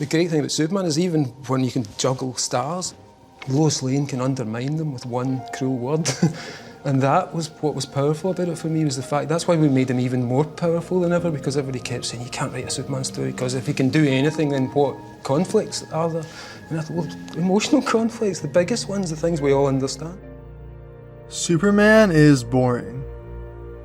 The great thing about Superman is even when you can juggle stars, Lois Lane can undermine them with one cruel word. And that was what was powerful about it for me, was the fact that's why we made him even more powerful than ever, because everybody kept saying, you can't write a Superman story, because if he can do anything, then what conflicts are there? And I thought, well, emotional conflicts, the biggest ones, the things we all understand. Superman is boring.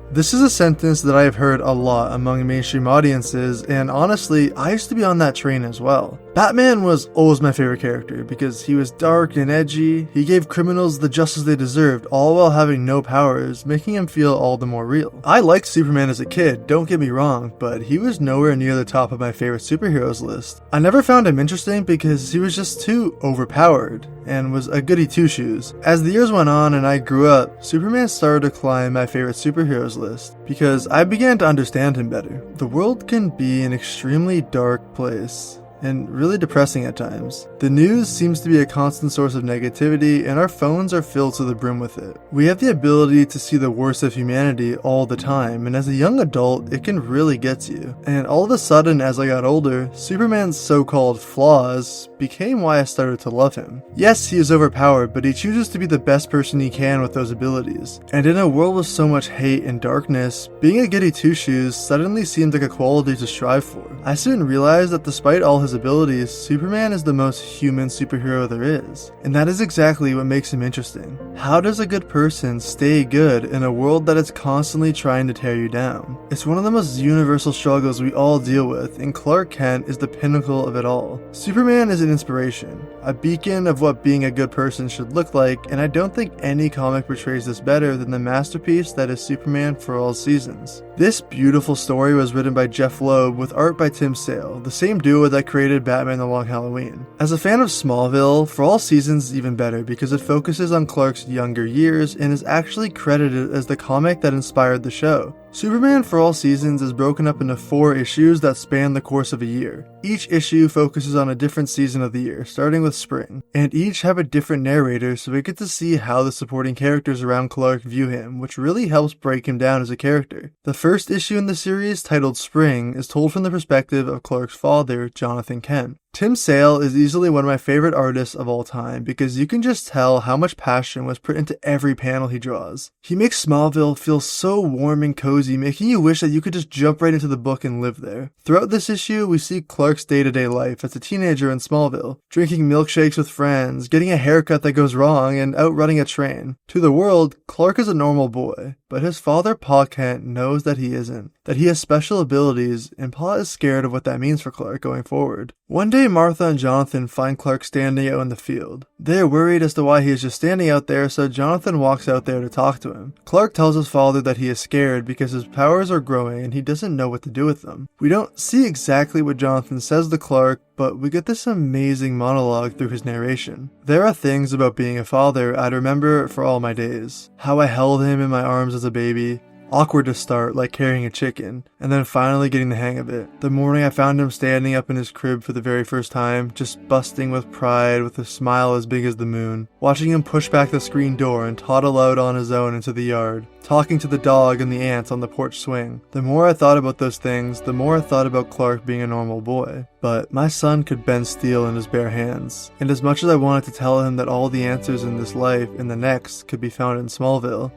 This is a sentence that I have heard a lot among mainstream audiences, and honestly, I used to be on that train as well. Batman was always my favorite character because he was dark and edgy, he gave criminals the justice they deserved, all while having no powers, making him feel all the more real. I liked Superman as a kid, don't get me wrong, but he was nowhere near the top of my favorite superheroes list. I never found him interesting because he was just too overpowered, and was a goody two-shoes. As the years went on and I grew up, Superman started to climb my favorite superheroes list, because I began to understand him better. The world can be an extremely dark place, and really depressing at times. The news seems to be a constant source of negativity, and our phones are filled to the brim with it. We have the ability to see the worst of humanity all the time, and as a young adult, it can really get to you. And all of a sudden, as I got older, Superman's so-called flaws became why I started to love him. Yes, he is overpowered, but he chooses to be the best person he can with those abilities. And in a world with so much hate and darkness, being a goody two-shoes suddenly seemed like a quality to strive for. I soon realized that despite all his abilities, Superman is the most human superhero there is. And that is exactly what makes him interesting. How does a good person stay good in a world that is constantly trying to tear you down? It's one of the most universal struggles we all deal with, and Clark Kent is the pinnacle of it all. Superman is an inspiration, a beacon of what being a good person should look like, and I don't think any comic portrays this better than the masterpiece that is Superman for All Seasons. This beautiful story was written by Jeff Loeb with art by Tim Sale, the same duo that created Batman The Long Halloween. As a fan of Smallville, For All Seasons is even better because it focuses on Clark's younger years and is actually credited as the comic that inspired the show. Superman For All Seasons is broken up into 4 issues that span the course of a year. Each issue focuses on a different season of the year, starting with spring, and each have a different narrator, so we get to see how the supporting characters around Clark view him, which really helps break him down as a character. The first issue in the series, titled Spring, is told from the perspective of Clark's father, Jonathan Kent. Tim Sale is easily one of my favorite artists of all time because you can just tell how much passion was put into every panel he draws. He makes Smallville feel so warm and cozy, making you wish that you could just jump right into the book and live there. Throughout this issue, we see Clark's day-to-day life as a teenager in Smallville, drinking milkshakes with friends, getting a haircut that goes wrong, and outrunning a train. To the world, Clark is a normal boy, but his father, Pa Kent, knows that he isn't, that he has special abilities, and Pa is scared of what that means for Clark going forward. One day, Martha and Jonathan find Clark standing out in the field. They are worried as to why he is just standing out there, so Jonathan walks out there to talk to him. Clark tells his father that he is scared because his powers are growing and he doesn't know what to do with them. We don't see exactly what Jonathan says to Clark, but we get this amazing monologue through his narration. There are things about being a father I'd remember for all my days. How I held him in my arms as a baby. Awkward to start, like carrying a chicken, and then finally getting the hang of it. The morning I found him standing up in his crib for the very first time, just busting with pride with a smile as big as the moon. Watching him push back the screen door and toddle out on his own into the yard. Talking to the dog and the ants on the porch swing. The more I thought about those things, the more I thought about Clark being a normal boy. But my son could bend steel in his bare hands, and as much as I wanted to tell him that all the answers in this life and the next could be found in Smallville,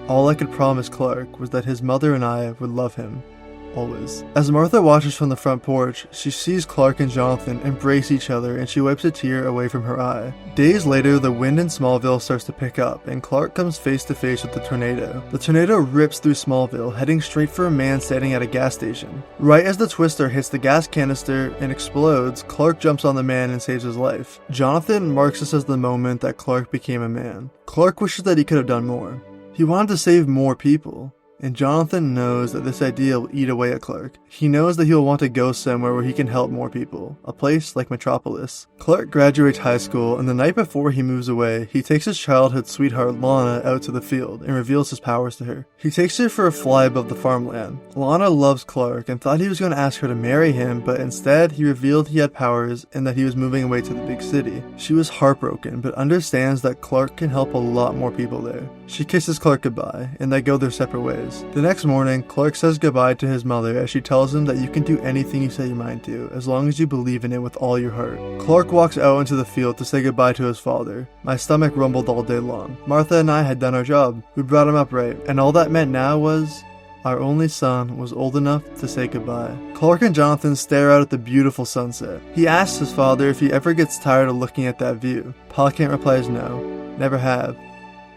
all I could promise Clark was that his mother and I would love him, always. As Martha watches from the front porch, she sees Clark and Jonathan embrace each other and she wipes a tear away from her eye. Days later, the wind in Smallville starts to pick up and Clark comes face to face with the tornado. The tornado rips through Smallville, heading straight for a man standing at a gas station. Right as the twister hits the gas canister and explodes, Clark jumps on the man and saves his life. Jonathan marks this as the moment that Clark became a man. Clark wishes that he could have done more. He wanted to save more people, and Jonathan knows that this idea will eat away at Clark. He knows that he'll want to go somewhere where he can help more people, a place like Metropolis. Clark graduates high school, and the night before he moves away, he takes his childhood sweetheart Lana out to the field and reveals his powers to her. He takes her for a fly above the farmland. Lana loves Clark and thought he was going to ask her to marry him, but instead he revealed he had powers and that he was moving away to the big city. She was heartbroken, but understands that Clark can help a lot more people there. She kisses Clark goodbye, and they go their separate ways. boys. The next morning, Clark says goodbye to his mother as she tells him that you can do anything you set your mind to, as long as you believe in it with all your heart. Clark walks out into the field to say goodbye to his father. My stomach rumbled all day long. Martha and I had done our job. We brought him up right, and all that meant now was our only son was old enough to say goodbye. Clark and Jonathan stare out at the beautiful sunset. He asks his father if he ever gets tired of looking at that view. Pa Kent replies no, never have.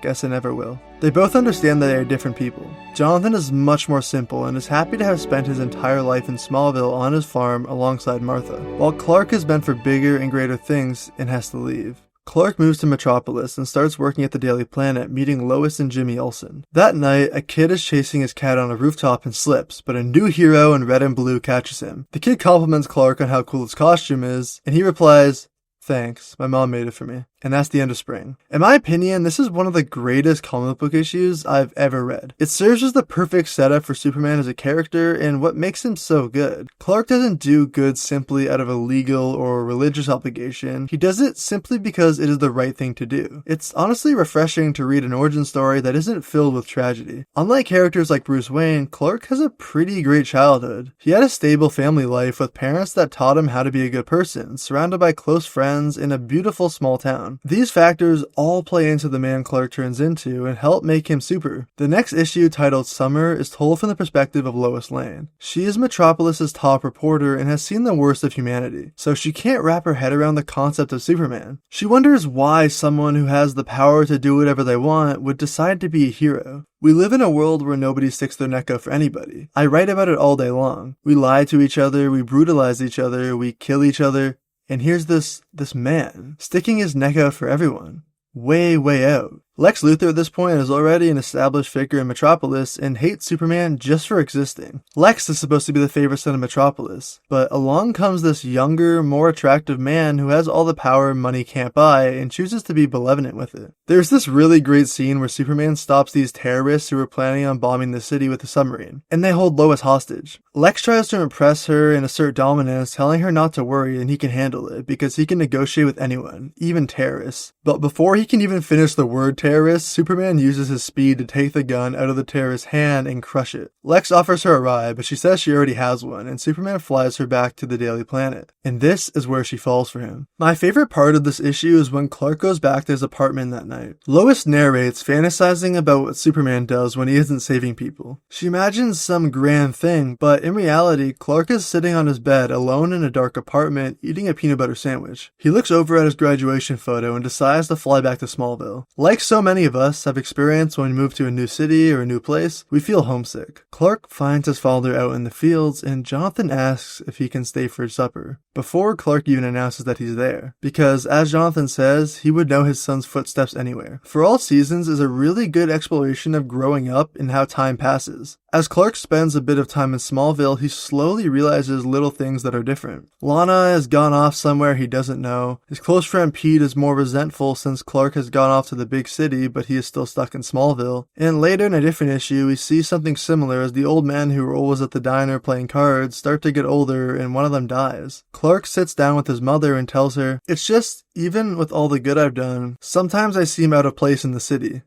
Guess I never will. They both understand that they are different people. Jonathan is much more simple and is happy to have spent his entire life in Smallville on his farm alongside Martha, while Clark is meant for bigger and greater things and has to leave. Clark moves to Metropolis and starts working at the Daily Planet, meeting Lois and Jimmy Olsen. That night, a kid is chasing his cat on a rooftop and slips, but a new hero in red and blue catches him. The kid compliments Clark on how cool his costume is, and he replies, "Thanks, my mom made it for me." And that's the end of Spring. In my opinion, this is one of the greatest comic book issues I've ever read. It serves as the perfect setup for Superman as a character and what makes him so good. Clark doesn't do good simply out of a legal or religious obligation. He does it simply because it is the right thing to do. It's honestly refreshing to read an origin story that isn't filled with tragedy. Unlike characters like Bruce Wayne, Clark has a pretty great childhood. He had a stable family life with parents that taught him how to be a good person, surrounded by close friends in a beautiful small town. These factors all play into the man Clark turns into and help make him super. The next issue, titled Summer, is told from the perspective of Lois Lane. She is Metropolis's top reporter and has seen the worst of humanity, so she can't wrap her head around the concept of Superman. She wonders why someone who has the power to do whatever they want would decide to be a hero. We live in a world where nobody sticks their neck out for anybody. I write about it all day long. We lie to each other, we brutalize each other, we kill each other. And here's this man sticking his neck out for everyone. Way out. Lex Luthor at this point is already an established figure in Metropolis and hates Superman just for existing. Lex is supposed to be the favorite son of Metropolis, but along comes this younger, more attractive man who has all the power money can't buy and chooses to be benevolent with it. There's this really great scene where Superman stops these terrorists who are planning on bombing the city with a submarine, and they hold Lois hostage. Lex tries to impress her and assert dominance, telling her not to worry and he can handle it because he can negotiate with anyone, even terrorists. But before he can even finish the word terrorist, Superman uses his speed to take the gun out of the terrorist's hand and crush it. Lex offers her a ride, but she says she already has one, and Superman flies her back to the Daily Planet. And this is where she falls for him. My favorite part of this issue is when Clark goes back to his apartment that night. Lois narrates, fantasizing about what Superman does when he isn't saving people. She imagines some grand thing, but in reality, Clark is sitting on his bed alone in a dark apartment, eating a peanut butter sandwich. He looks over at his graduation photo and decides to fly back to Smallville. Like so many of us have experienced when we move to a new city or a new place, we feel homesick. Clark finds his father out in the fields and Jonathan asks if he can stay for supper, before Clark even announces that he's there. Because as Jonathan says, he would know his son's footsteps anywhere. For All Seasons is a really good exploration of growing up and how time passes. As Clark spends a bit of time in Smallville, he slowly realizes little things that are different. Lana has gone off somewhere he doesn't know. His close friend Pete is more resentful since Clark has gone off to the big city, but he is still stuck in Smallville. And later in a different issue, we see something similar as the old men who were always at the diner playing cards start to get older and one of them dies. Clark sits down with his mother and tells her, "It's just, even with all the good I've done, sometimes I seem out of place in the city.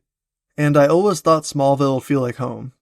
And I always thought Smallville would feel like home.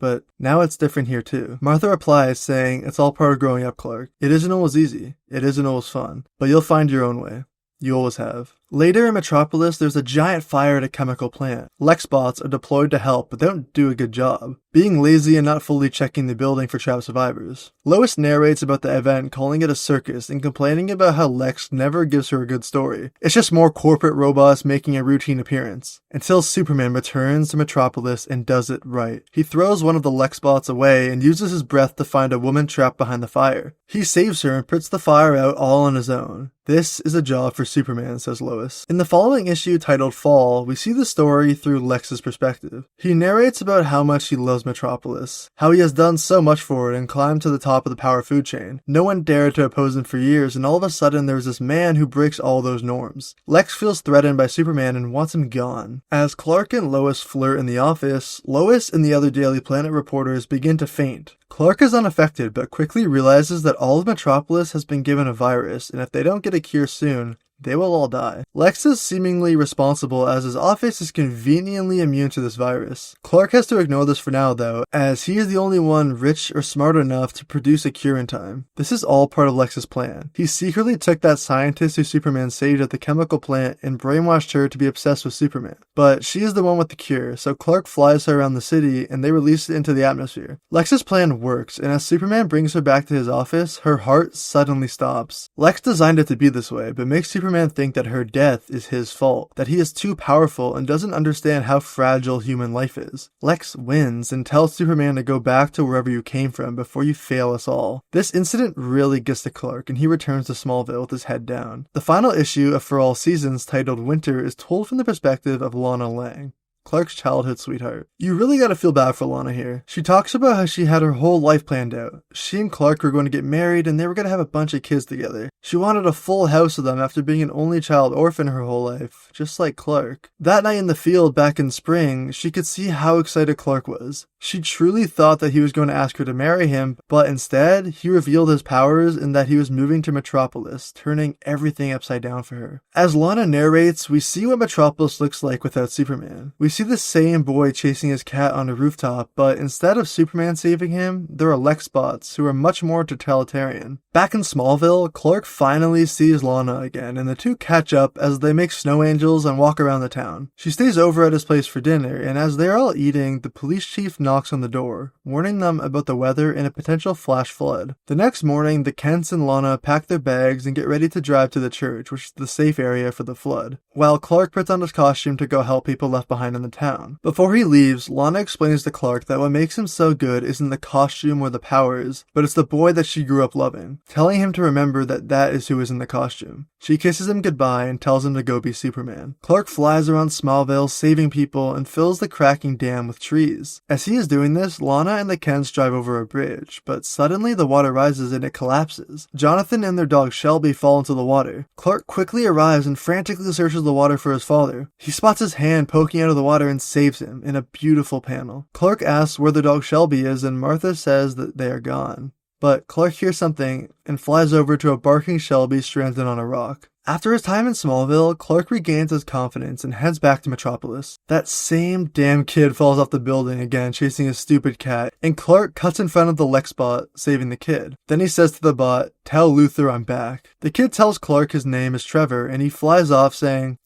But now it's different here too." Martha replies saying, "It's all part of growing up, Clark. It isn't always easy. It isn't always fun. But you'll find your own way. You always have." Later in Metropolis, there's a giant fire at a chemical plant. Lex bots are deployed to help, but they don't do a good job, being lazy and not fully checking the building for trapped survivors. Lois narrates about the event, calling it a circus and complaining about how Lex never gives her a good story. It's just more corporate robots making a routine appearance. Until Superman returns to Metropolis and does it right. He throws one of the Lex bots away and uses his breath to find a woman trapped behind the fire. He saves her and puts the fire out all on his own. "This is a job for Superman," says Lois. In the following issue titled Fall, we see the story through Lex's perspective. He narrates about how much he loves Metropolis, how he has done so much for it and climbed to the top of the power food chain. No one dared to oppose him for years, and all of a sudden there's this man who breaks all those norms. Lex feels threatened by Superman and wants him gone. As Clark and Lois flirt in the office, Lois and the other Daily Planet reporters begin to faint. Clark is unaffected, but quickly realizes that all of Metropolis has been given a virus, and if they don't get a cure soon, they will all die. Lex is seemingly responsible as his office is conveniently immune to this virus. Clark has to ignore this for now though, as he is the only one rich or smart enough to produce a cure in time. This is all part of Lex's plan. He secretly took that scientist who Superman saved at the chemical plant and brainwashed her to be obsessed with Superman. But she is the one with the cure, so Clark flies her around the city and they release it into the atmosphere. Lex's plan works, and as Superman brings her back to his office, her heart suddenly stops. Lex designed it to be this way, but makes Superman think that her death is his fault, that he is too powerful and doesn't understand how fragile human life is. Lex wins and tells Superman to go back to wherever you came from before you fail us all. This incident really gets to Clark and he returns to Smallville with his head down. The final issue of For All Seasons, titled Winter, is told from the perspective of Lana Lang, Clark's childhood sweetheart. You really gotta feel bad for Lana here. She talks about how she had her whole life planned out. She and Clark were going to get married and they were gonna have a bunch of kids together. She wanted a full house of them after being an only child orphan her whole life, just like Clark. That night in the field back in spring, she could see how excited Clark was. She truly thought that he was going to ask her to marry him, but instead, he revealed his powers and that he was moving to Metropolis, turning everything upside down for her. As Lana narrates, we see what Metropolis looks like without Superman. We see the same boy chasing his cat on a rooftop, but instead of Superman saving him, there are Lex bots who are much more totalitarian. Back in Smallville, Clark finally sees Lana again, and the two catch up as they make snow angels and walk around the town. She stays over at his place for dinner, and as they're all eating, the police chief knocks on the door, warning them about the weather and a potential flash flood. The next morning, the Kents and Lana pack their bags and get ready to drive to the church, which is the safe area for the flood, while Clark puts on his costume to go help people left behind in the town. Before he leaves, Lana explains to Clark that what makes him so good isn't the costume or the powers, but it's the boy that she grew up loving, telling him to remember that that is who is in the costume. She kisses him goodbye and tells him to go be Superman. Clark flies around Smallville, saving people, and fills the cracking dam with trees. As he is doing this, Lana and the Kents drive over a bridge, but suddenly the water rises and it collapses. Jonathan and their dog Shelby fall into the water. Clark quickly arrives and frantically searches the water for his father. He spots his hand poking out of the water and saves him in a beautiful panel. Clark asks where the dog Shelby is, and Martha says that they are gone. But Clark hears something and flies over to a barking Shelby stranded on a rock. After his time in Smallville, Clark regains his confidence and heads back to Metropolis. That same damn kid falls off the building again chasing his stupid cat, and Clark cuts in front of the Lex bot, saving the kid. Then he says to the bot, "Tell Luthor I'm back." The kid tells Clark his name is Trevor, and he flies off saying,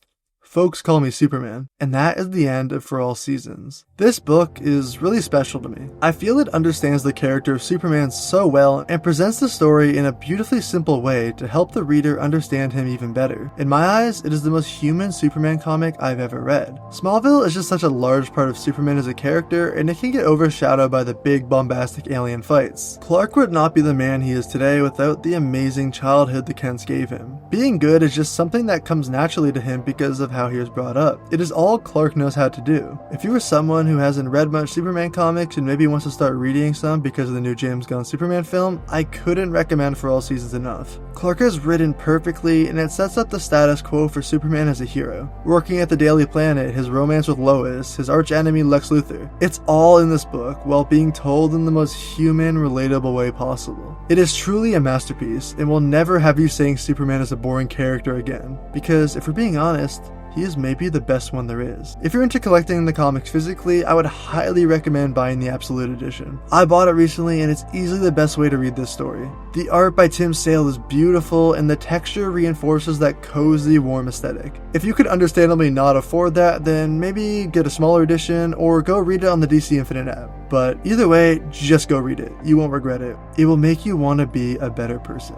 "Folks call me Superman." And that is the end of For All Seasons. This book is really special to me. I feel it understands the character of Superman so well and presents the story in a beautifully simple way to help the reader understand him even better. In my eyes, it is the most human Superman comic I've ever read. Smallville is just such a large part of Superman as a character, and it can get overshadowed by the big bombastic alien fights. Clark would not be the man he is today without the amazing childhood the Kents gave him. Being good is just something that comes naturally to him because of how he was brought up. It is all Clark knows how to do. If you are someone who hasn't read much Superman comics and maybe wants to start reading some because of the new James Gunn Superman film, I couldn't recommend For All Seasons enough. Clark is written perfectly, and it sets up the status quo for Superman as a hero. Working at the Daily Planet, his romance with Lois, his arch-enemy Lex Luthor. It's all in this book, while being told in the most human, relatable way possible. It is truly a masterpiece, and will never have you saying Superman is a boring character again. Because, if we're being honest, he is maybe the best one there is. If you're into collecting the comics physically, I would highly recommend buying the Absolute Edition. I bought it recently and it's easily the best way to read this story. The art by Tim Sale is beautiful and the texture reinforces that cozy, warm aesthetic. If you could understandably not afford that, then maybe get a smaller edition or go read it on the DC Infinite app. But either way, just go read it. You won't regret it. It will make you want to be a better person.